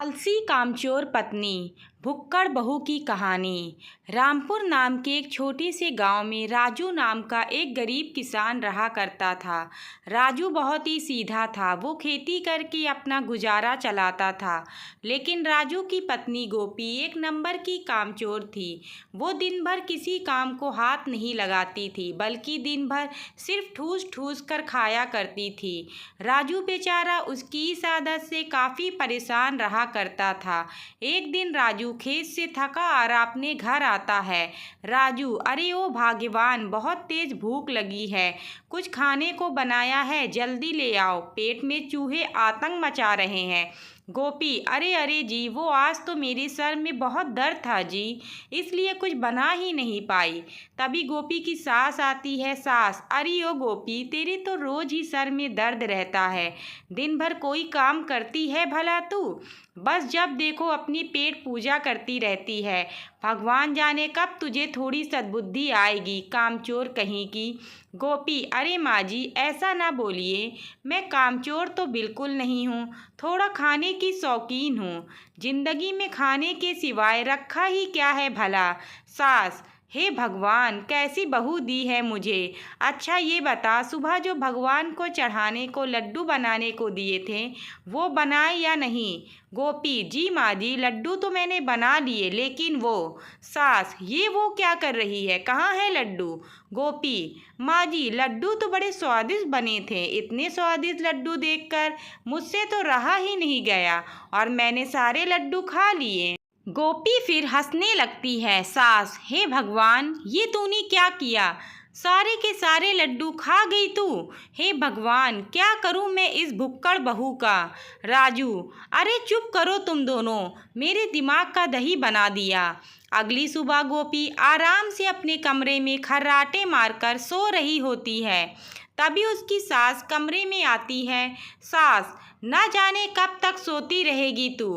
आलसी कामचोर पत्नी भुक्कड़ बहू की कहानी। रामपुर नाम के एक छोटे से गांव में राजू नाम का एक गरीब किसान रहा करता था। राजू बहुत ही सीधा था। वो खेती करके अपना गुजारा चलाता था। लेकिन राजू की पत्नी गोपी एक नंबर की कामचोर थी। वो दिन भर किसी काम को हाथ नहीं लगाती थी, बल्कि दिन भर सिर्फ ठूस ठूस कर खाया करती थी। राजू बेचारा उसकी इस आदत से काफ़ी परेशान रहा करता था। एक दिन राजू खेत से थका और अपने घर आता है। राजू, अरे ओ भाग्यवान, बहुत तेज भूख लगी है, कुछ खाने को बनाया है, जल्दी ले आओ, पेट में चूहे आतंक मचा रहे हैं। गोपी, अरे अरे जी, वो आज तो मेरे सर में बहुत दर्द था जी, इसलिए कुछ बना ही नहीं पाई। तभी गोपी की सास आती है। सास, अरे ओ गोपी, तेरे तो रोज ही सर में दर्द रहता है, दिन भर कोई काम करती है भला तू? बस जब देखो अपनी पेट पूजा करती रहती है। भगवान जाने कब तुझे थोड़ी सद्बुद्धि आएगी, कामचोर कहीं की। गोपी, अरे माँ जी, ऐसा ना बोलिए, मैं कामचोर तो बिल्कुल नहीं हूँ, थोड़ा खाने की शौकीन हूँ। जिंदगी में खाने के सिवाय रखा ही क्या है भला? सास, हे भगवान, कैसी बहू दी है मुझे। अच्छा ये बता, सुबह जो भगवान को चढ़ाने को लड्डू बनाने को दिए थे, वो बनाए या नहीं? गोपी, जी माँ जी, लड्डू तो मैंने बना लिए, लेकिन वो। सास, ये वो क्या कर रही है, कहाँ है लड्डू? गोपी, माँ जी, लड्डू तो बड़े स्वादिष्ट बने थे, इतने स्वादिष्ट लड्डू देखकर मुझसे तो रहा ही नहीं गया और मैंने सारे लड्डू खा लिए। गोपी फिर हंसने लगती है। सास, हे भगवान, ये तूने क्या किया, सारे के सारे लड्डू खा गई तू? हे भगवान, क्या करूं मैं इस भुक्कड़ बहू का? राजू, अरे चुप करो तुम दोनों, मेरे दिमाग का दही बना दिया। अगली सुबह गोपी आराम से अपने कमरे में खर्राटे मारकर सो रही होती है। तभी उसकी सास कमरे में आती है। सास, ना जाने कब तक सोती रहेगी तू,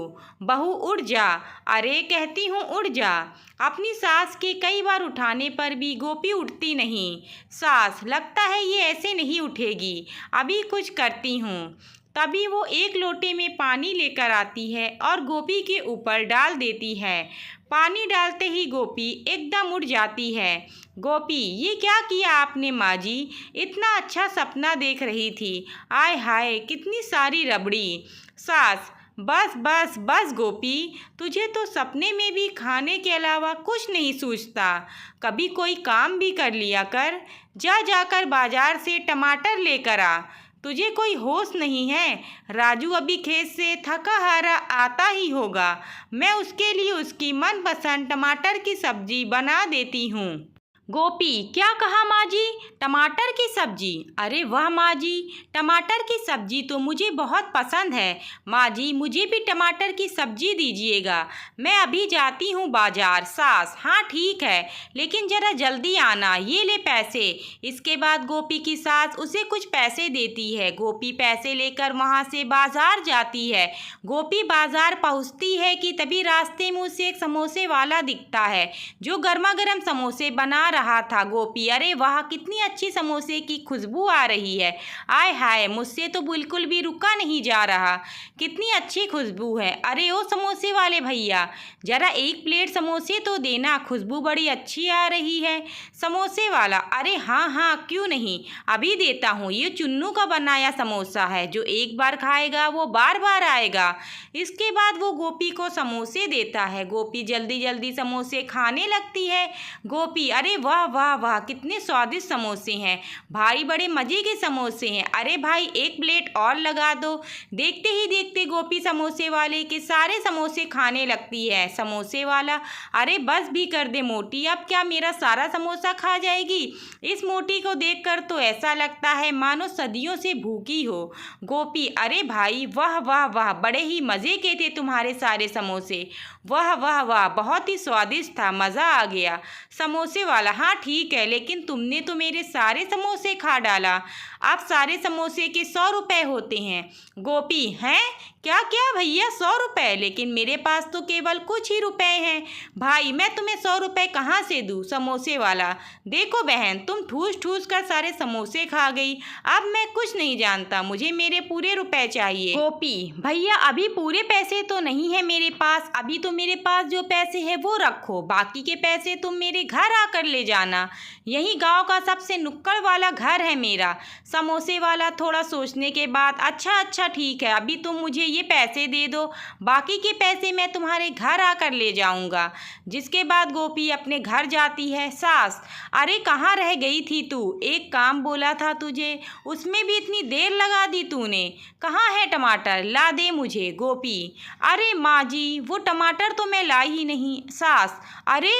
बहू उठ जा। अरे कहती हूँ उठ जा। अपनी सास के कई बार उठाने पर भी गोपी उठती नहीं। सास, लगता है ये ऐसे नहीं उठेगी, अभी कुछ करती हूँ। तभी वो एक लोटे में पानी लेकर आती है और गोपी के ऊपर डाल देती है। पानी डालते ही गोपी एकदम उठ जाती है। गोपी, ये क्या किया आपने माँ जी? इतना अच्छा सपना देख रही थी, आय हाय कितनी सारी रबड़ी। सास, बस बस बस गोपी, तुझे तो सपने में भी खाने के अलावा कुछ नहीं सूझता, कभी कोई काम भी कर लिया कर। जाकर बाजार से टमाटर लेकर आ, तुझे कोई होश नहीं है? राजू अभी खेत से थका हारा आता ही होगा, मैं उसके लिए उसकी मनपसंद टमाटर की सब्जी बना देती हूँ। गोपी, क्या कहा माँ जी, टमाटर की सब्जी? अरे वाह माँ जी, टमाटर की सब्जी तो मुझे बहुत पसंद है। माँ जी, मुझे भी टमाटर की सब्जी दीजिएगा, मैं अभी जाती हूँ बाजार। सास, हाँ ठीक है, लेकिन ज़रा जल्दी आना, ये ले पैसे। इसके बाद गोपी की सास उसे कुछ पैसे देती है। गोपी पैसे लेकर वहाँ से बाजार जाती है। गोपी बाजार पहुँचती है कि तभी रास्ते में उसे एक समोसे वाला दिखता है, जो गर्मा गर्म समोसे बना रहा था। गोपी, अरे वाह, कितनी अच्छी समोसे की खुशबू आ रही है, आय हाय मुझसे तो बिल्कुल भी रुका नहीं जा रहा, कितनी अच्छी खुशबू है। अरे ओ समोसे वाले भैया, जरा एक प्लेट समोसे तो देना, खुशबू बड़ी अच्छी आ रही है। समोसे वाला, अरे हाँ हाँ क्यों नहीं, अभी देता हूँ, ये चुन्नू का बनाया समोसा है, जो एक बार खाएगा वो बार बार आएगा। इसके बाद वो गोपी को समोसे देता है। गोपी जल्दी जल्दी समोसे खाने लगती है। गोपी, अरे वाह वाह वाह, कितने स्वादिष्ट समोसे हैं भाई, बड़े मज़े के समोसे हैं, अरे भाई एक प्लेट और लगा दो। देखते ही देखते गोपी समोसे वाले के सारे समोसे खाने लगती है। समोसे वाला, अरे बस भी कर दे मोटी, अब क्या मेरा सारा समोसा खा जाएगी? इस मोटी को देखकर तो ऐसा लगता है मानो सदियों से भूखी हो। गोपी, अरे भाई वाह वाह वाह, बड़े ही मज़े के थे तुम्हारे सारे समोसे, वाह वाह वाह, बहुत ही स्वादिष्ट था, मज़ा आ गया। समोसे वाला, हाँ ठीक है, लेकिन तुमने तो मेरे सारे समोसे खा डाला, अब सारे समोसे के 100 रुपये होते हैं। गोपी, हैं क्या क्या भैया 100 रुपये? लेकिन मेरे पास तो केवल कुछ ही रुपए हैं। भाई मैं तुम्हें 100 रुपये कहाँ से दूँ? समोसे वाला, देखो बहन तुम ठूस ठूस कर सारे समोसे खा गई। अब मैं कुछ नहीं जानता, मुझे मेरे पूरे रुपए चाहिए। गोपी, भैया अभी पूरे पैसे तो नहीं है मेरे पास, अभी तो मेरे पास जो पैसे है वो रखो, बाकी के पैसे तुम मेरे घर आकर ले जाना। यही गांव का सबसे नुक्कड़ वाला घर है मेरा। समोसे वाला थोड़ा सोचने के बाद, अच्छा ठीक है, अभी तुम मुझे ये पैसे दे दो, बाकी के पैसे मैं तुम्हारे घर आकर ले जाऊंगा। जिसके बाद गोपी अपने घर जाती है। सास, अरे कहाँ रह गई थी तू? एक काम बोला था तुझे, उसमें भी इतनी देर लगा दी तूने। कहाँ है टमाटर? ला दे मुझे। गोपी, अरे माँ जी वो टमाटर तो मैं लाई ही नहीं। सास, अरे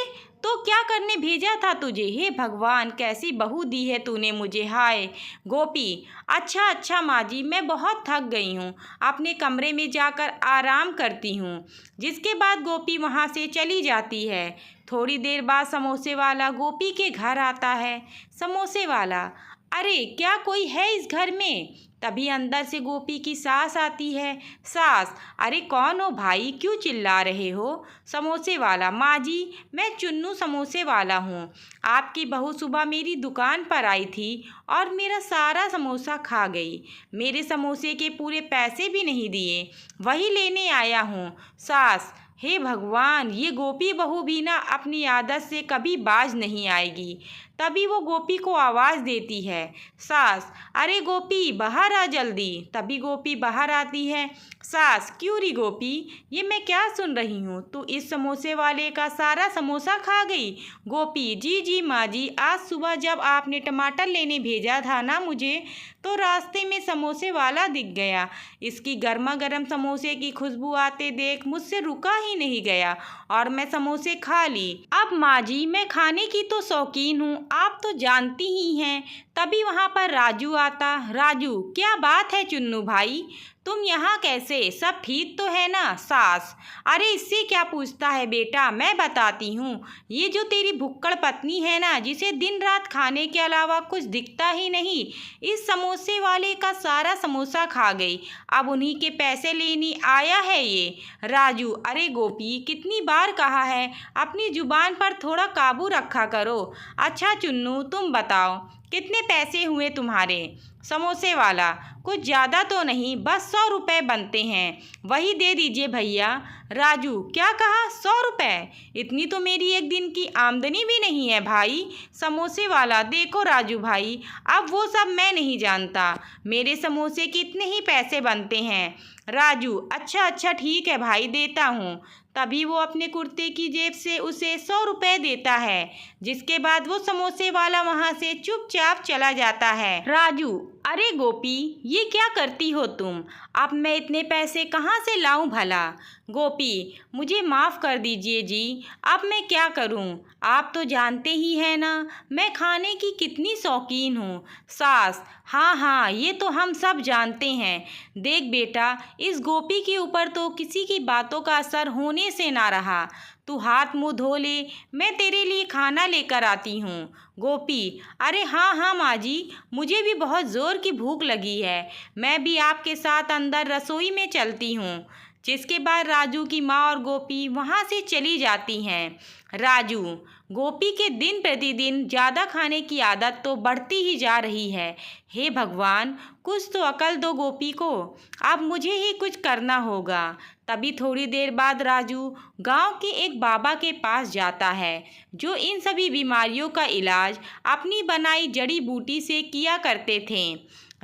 तो क्या करने भेजा था तुझे? हे भगवान, कैसी बहू दी है तूने मुझे, हाय। गोपी, अच्छा माँ जी, मैं बहुत थक गई हूँ, अपने कमरे में जाकर आराम करती हूँ। जिसके बाद गोपी वहाँ से चली जाती है। थोड़ी देर बाद समोसे वाला गोपी के घर आता है। समोसे वाला, अरे क्या कोई है इस घर में? तभी अंदर से गोपी की सास आती है। सास, अरे कौन हो भाई, क्यों चिल्ला रहे हो? समोसे वाला, माँ जी मैं चुन्नू समोसे वाला हूँ। आपकी बहू सुबह मेरी दुकान पर आई थी और मेरा सारा समोसा खा गई। मेरे समोसे के पूरे पैसे भी नहीं दिए, वही लेने आया हूँ। सास, हे भगवान, ये गोपी बहू भी ना अपनी आदत से कभी बाज नहीं आएगी। तभी वो गोपी को आवाज़ देती है। सास, अरे गोपी बाहर आ जल्दी। तभी गोपी बाहर आती है। सास, क्यों री गोपी, ये मैं क्या सुन रही हूँ? तू इस समोसे वाले का सारा समोसा खा गई? गोपी, जी माँ जी, आज सुबह जब आपने टमाटर लेने भेजा था ना मुझे, तो रास्ते में समोसे वाला दिख गया। इसकी गर्मा गर्म समोसे की खुशबू आते देख मुझसे रुका ही नहीं गया और मैं समोसे खा ली। अब माँ जी मैं खाने की तो शौकीन हूँ, आप तो जानती ही हैं। तभी वहाँ पर राजू आता। राजू, क्या बात है चुन्नू भाई, तुम यहाँ कैसे? सब ठीक तो है ना? सास, अरे इससे क्या पूछता है बेटा, मैं बताती हूँ। ये जो तेरी भुक्कड़ पत्नी है ना, जिसे दिन रात खाने के अलावा कुछ दिखता ही नहीं, इस समोसे वाले का सारा समोसा खा गई। अब उन्हीं के पैसे लेने आया है ये। राजू, अरे गोपी कितनी बार कहा है, अपनी जुबान पर थोड़ा काबू रखा करो। अच्छा चुन्नू तुम बताओ, कितने पैसे हुए तुम्हारे? समोसे वाला, कुछ ज़्यादा तो नहीं, बस 100 रुपये बनते हैं, वही दे दीजिए भैया। राजू, क्या कहा? 100 रुपये? इतनी तो मेरी एक दिन की आमदनी भी नहीं है भाई। समोसे वाला, देखो राजू भाई, अब वो सब मैं नहीं जानता, मेरे समोसे के इतने ही पैसे बनते हैं। राजू, अच्छा ठीक है भाई, देता हूँ। तभी वो अपने कुर्ते की जेब से उसे 100 रुपये देता है। जिसके बाद वो समोसे वाला वहाँ से चुपचाप चला जाता है। राजू, अरे गोपी ये क्या करती हो तुम? अब मैं इतने पैसे कहाँ से लाऊं भला? गोपी, मुझे माफ़ कर दीजिए जी, अब मैं क्या करूं? आप तो जानते ही हैं ना मैं खाने की कितनी शौकीन हूँ। सास, हाँ ये तो हम सब जानते हैं। देख बेटा, इस गोपी के ऊपर तो किसी की बातों का असर होने से ना रहा। तू हाथ मुँह धो ले, मैं तेरे लिए खाना लेकर आती हूँ। गोपी, अरे हाँ माँ जी, मुझे भी बहुत ज़ोर की भूख लगी है, मैं भी आपके साथ अंदर रसोई में चलती हूँ। जिसके बाद राजू की माँ और गोपी वहाँ से चली जाती हैं। राजू, गोपी के दिन प्रतिदिन ज़्यादा खाने की आदत तो बढ़ती ही जा रही है। हे भगवान, कुछ तो अकल दो गोपी को, अब मुझे ही कुछ करना होगा। तभी थोड़ी देर बाद राजू गांव के एक बाबा के पास जाता है, जो इन सभी बीमारियों का इलाज अपनी बनाई जड़ी बूटी से किया करते थे।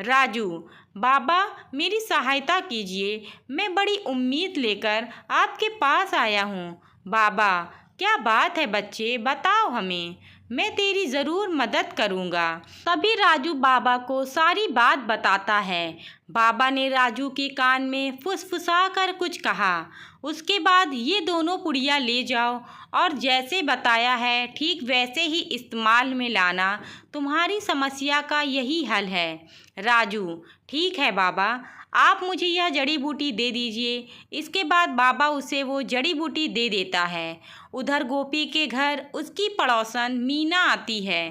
राजू, बाबा मेरी सहायता कीजिए, मैं बड़ी उम्मीद लेकर आपके पास आया हूँ। बाबा, क्या बात है बच्चे, बताओ हमें, मैं तेरी ज़रूर मदद करूँगा। तभी राजू बाबा को सारी बात बताता है। बाबा ने राजू के कान में फुसफुसा कर कुछ कहा। उसके बाद, ये दोनों पुड़िया ले जाओ और जैसे बताया है ठीक वैसे ही इस्तेमाल में लाना, तुम्हारी समस्या का यही हल है। राजू, ठीक है बाबा, आप मुझे यह जड़ी बूटी दे दीजिए। इसके बाद बाबा उसे वो जड़ी बूटी दे देता है। उधर गोपी के घर उसकी पड़ोसन मीना आती है।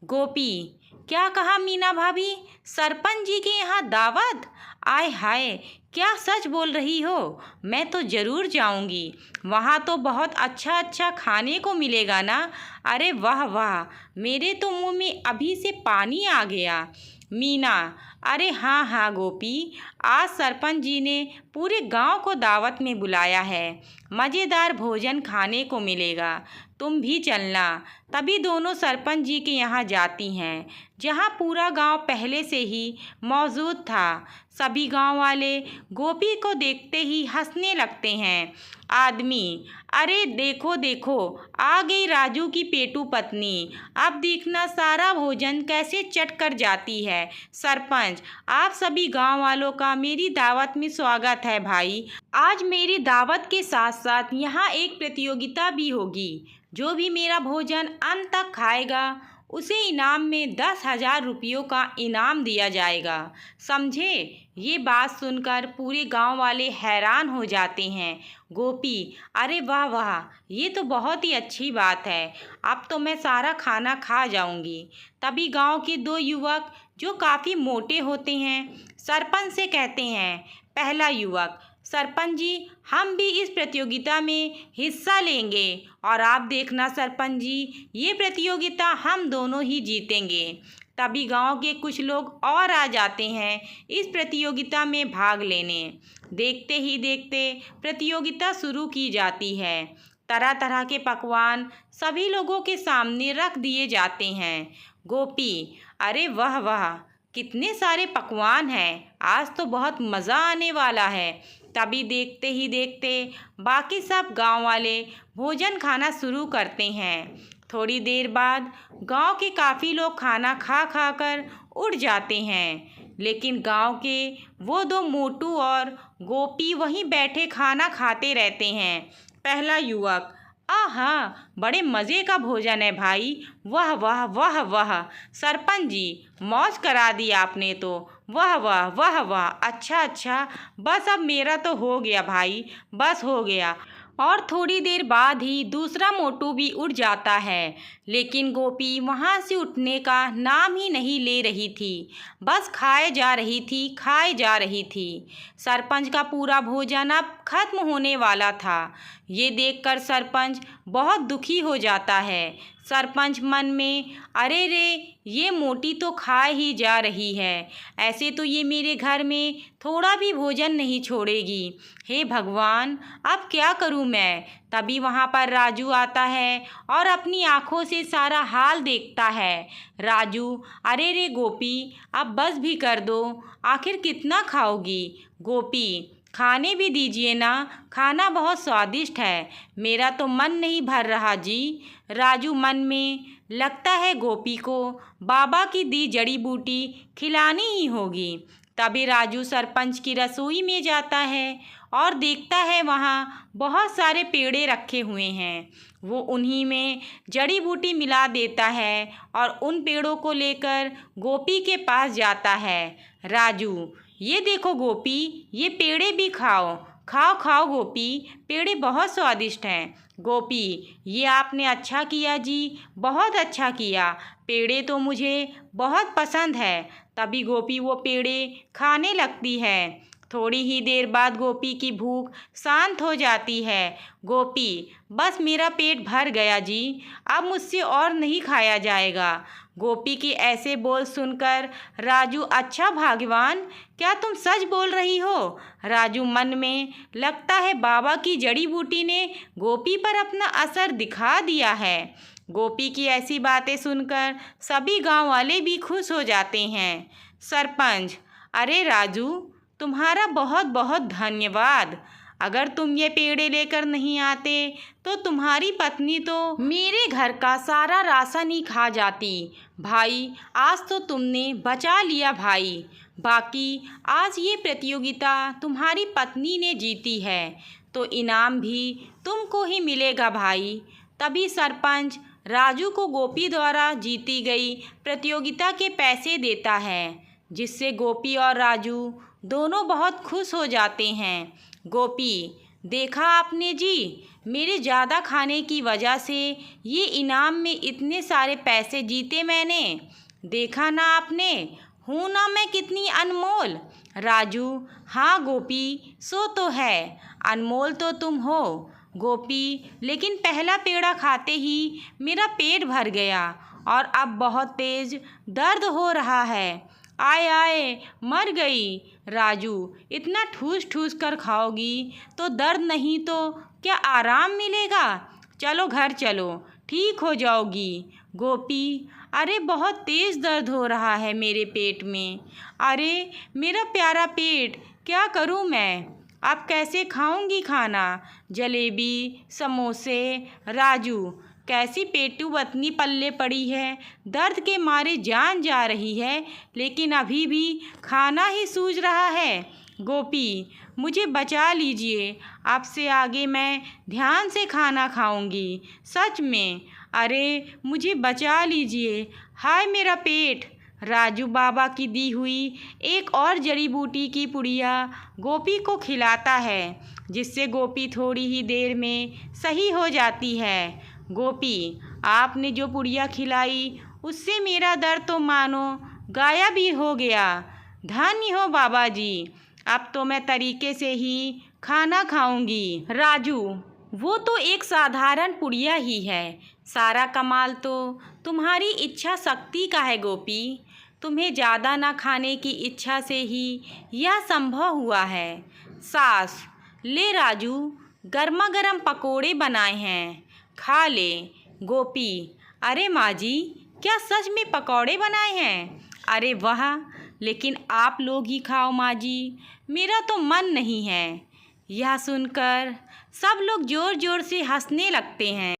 गोपी, क्या कहा मीना भाभी? सरपंच जी के यहाँ दावत? आय हाय, क्या सच बोल रही हो? मैं तो ज़रूर जाऊंगी। वहाँ तो बहुत अच्छा अच्छा खाने को मिलेगा ना? अरे वाह वाह, मेरे तो मुंह में अभी से पानी आ गया। मीना, अरे हाँ हाँ गोपी, आज सरपंच जी ने पूरे गांव को दावत में बुलाया है। मज़ेदार भोजन खाने को मिलेगा, तुम भी चलना। तभी दोनों सरपंच जी के यहाँ जाती हैं, जहाँ पूरा गांव पहले से ही मौजूद था। सभी गांव वाले गोपी को देखते ही हंसने लगते हैं। आदमी, अरे देखो देखो, आ गई राजू की पेटू पत्नी। अब देखना सारा भोजन कैसे चट कर जाती है। सरपंच, आप सभी गांव वालों का मेरी दावत में स्वागत है भाई। आज मेरी दावत के साथ साथ यहाँ एक प्रतियोगिता भी होगी। जो भी मेरा भोजन अंत तक खाएगा उसे इनाम में 10,000 रुपयों का इनाम दिया जाएगा, समझे? ये बात सुनकर पूरे गांव वाले हैरान हो जाते हैं। गोपी, अरे वाह वाह, ये तो बहुत ही अच्छी बात है। अब तो मैं सारा खाना खा जाऊंगी। तभी गांव के दो युवक जो काफ़ी मोटे होते हैं सरपंच से कहते हैं। पहला युवक, सरपंच जी, हम भी इस प्रतियोगिता में हिस्सा लेंगे और आप देखना सरपंच जी, ये प्रतियोगिता हम दोनों ही जीतेंगे। तभी गांव के कुछ लोग और आ जाते हैं इस प्रतियोगिता में भाग लेने। देखते ही देखते प्रतियोगिता शुरू की जाती है। तरह तरह के पकवान सभी लोगों के सामने रख दिए जाते हैं। गोपी, अरे वाह वाह, कितने सारे पकवान हैं, आज तो बहुत मज़ा आने वाला है। तभी देखते ही देखते बाकी सब गांव वाले भोजन खाना शुरू करते हैं। थोड़ी देर बाद गांव के काफ़ी लोग खाना खा खा कर उठ जाते हैं, लेकिन गांव के वो दो मोटू और गोपी वहीं बैठे खाना खाते रहते हैं। पहला युवक, आहा, बड़े मज़े का भोजन है भाई, वाह वाह वाह वाह, सरपंच जी मौज करा दी आपने तो, वाह वाह वाह वाह, अच्छा अच्छा, बस अब मेरा तो हो गया भाई, बस हो गया। और थोड़ी देर बाद ही दूसरा मोटू भी उठ जाता है, लेकिन गोपी वहाँ से उठने का नाम ही नहीं ले रही थी। बस खाए जा रही थी, खाए जा रही थी। सरपंच का पूरा भोजन अब खत्म होने वाला था। ये देखकर सरपंच बहुत दुखी हो जाता है। सरपंच मन में, अरे रे, ये मोटी तो खा ही जा रही है, ऐसे तो ये मेरे घर में थोड़ा भी भोजन नहीं छोड़ेगी। हे भगवान, अब क्या करूं मैं? तभी वहाँ पर राजू आता है और अपनी आँखों से सारा हाल देखता है। राजू, अरे रे गोपी, अब बस भी कर दो, आखिर कितना खाओगी? गोपी, खाने भी दीजिए ना, खाना बहुत स्वादिष्ट है, मेरा तो मन नहीं भर रहा जी। राजू मन में, लगता है गोपी को बाबा की दी जड़ी बूटी खिलानी ही होगी। तभी राजू सरपंच की रसोई में जाता है और देखता है वहाँ बहुत सारे पेड़े रखे हुए हैं। वो उन्हीं में जड़ी बूटी मिला देता है और उन पेड़ों को लेकर गोपी के पास जाता है। राजू, ये देखो गोपी, ये पेड़े भी खाओ, खाओ खाओ गोपी, पेड़े बहुत स्वादिष्ट हैं। गोपी, ये आपने अच्छा किया जी, बहुत अच्छा किया, पेड़े तो मुझे बहुत पसंद है। तभी गोपी वो पेड़े खाने लगती है। थोड़ी ही देर बाद गोपी की भूख शांत हो जाती है। गोपी, बस मेरा पेट भर गया जी, अब मुझसे और नहीं खाया जाएगा। गोपी की ऐसे बोल सुनकर राजू, अच्छा भगवान, क्या तुम सच बोल रही हो? राजू मन में, लगता है बाबा की जड़ी बूटी ने गोपी पर अपना असर दिखा दिया है। गोपी की ऐसी बातें सुनकर सभी गांव वाले भी खुश हो जाते हैं। सरपंच, अरे राजू, तुम्हारा बहुत बहुत धन्यवाद। अगर तुम ये पेड़े लेकर नहीं आते तो तुम्हारी पत्नी तो मेरे घर का सारा राशन ही खा जाती। भाई, आज तो तुमने बचा लिया भाई। बाकी आज ये प्रतियोगिता तुम्हारी पत्नी ने जीती है, तो इनाम भी तुमको ही मिलेगा भाई। तभी सरपंच राजू को गोपी द्वारा जीती गई प्रतियोगिता के पैसे देता है, जिससे गोपी और राजू दोनों बहुत खुश हो जाते हैं। गोपी, देखा आपने जी, मेरे ज़्यादा खाने की वजह से ये इनाम में इतने सारे पैसे जीते मैंने। देखा ना आपने, हूँ ना मैं कितनी अनमोल। राजू, हाँ गोपी, सो तो है, अनमोल तो तुम हो गोपी, लेकिन पहला पेड़ा खाते ही मेरा पेट भर गया और अब बहुत तेज दर्द हो रहा है। आय आय, मर गई। राजू, इतना ठूस ठूस कर खाओगी तो दर्द नहीं तो क्या आराम मिलेगा? चलो घर चलो, ठीक हो जाओगी। गोपी, अरे बहुत तेज़ दर्द हो रहा है मेरे पेट में। अरे मेरा प्यारा पेट, क्या करूं मैं? अब कैसे खाऊंगी खाना? जलेबी, समोसे। राजू, कैसी पेटू बतनी पल्ले पड़ी है, दर्द के मारे जान जा रही है, लेकिन अभी भी खाना ही सूझ रहा है। गोपी, मुझे बचा लीजिए, अब से आगे मैं ध्यान से खाना खाऊंगी, सच में। अरे मुझे बचा लीजिए, हाय मेरा पेट। राजू बाबा की दी हुई एक और जड़ी बूटी की पुड़िया गोपी को खिलाता है, जिससे गोपी थोड़ी ही देर में सही हो जाती है। गोपी, आपने जो पुड़िया खिलाई उससे मेरा दर्द तो मानो गायब ही हो गया। धन्य हो बाबा जी, अब तो मैं तरीके से ही खाना खाऊंगी। राजू, वो तो एक साधारण पुड़िया ही है, सारा कमाल तो तुम्हारी इच्छा शक्ति का है गोपी। तुम्हें ज़्यादा ना खाने की इच्छा से ही यह संभव हुआ है। सास, ले राजू, गर्मा गर्म पकोड़े बनाए हैं, खा ले। गोपी, अरे माँ जी, क्या सच में पकौड़े बनाए हैं? अरे वाह, लेकिन आप लोग ही खाओ माँ जी, मेरा तो मन नहीं है। यह सुनकर सब लोग ज़ोर ज़ोर से हंसने लगते हैं।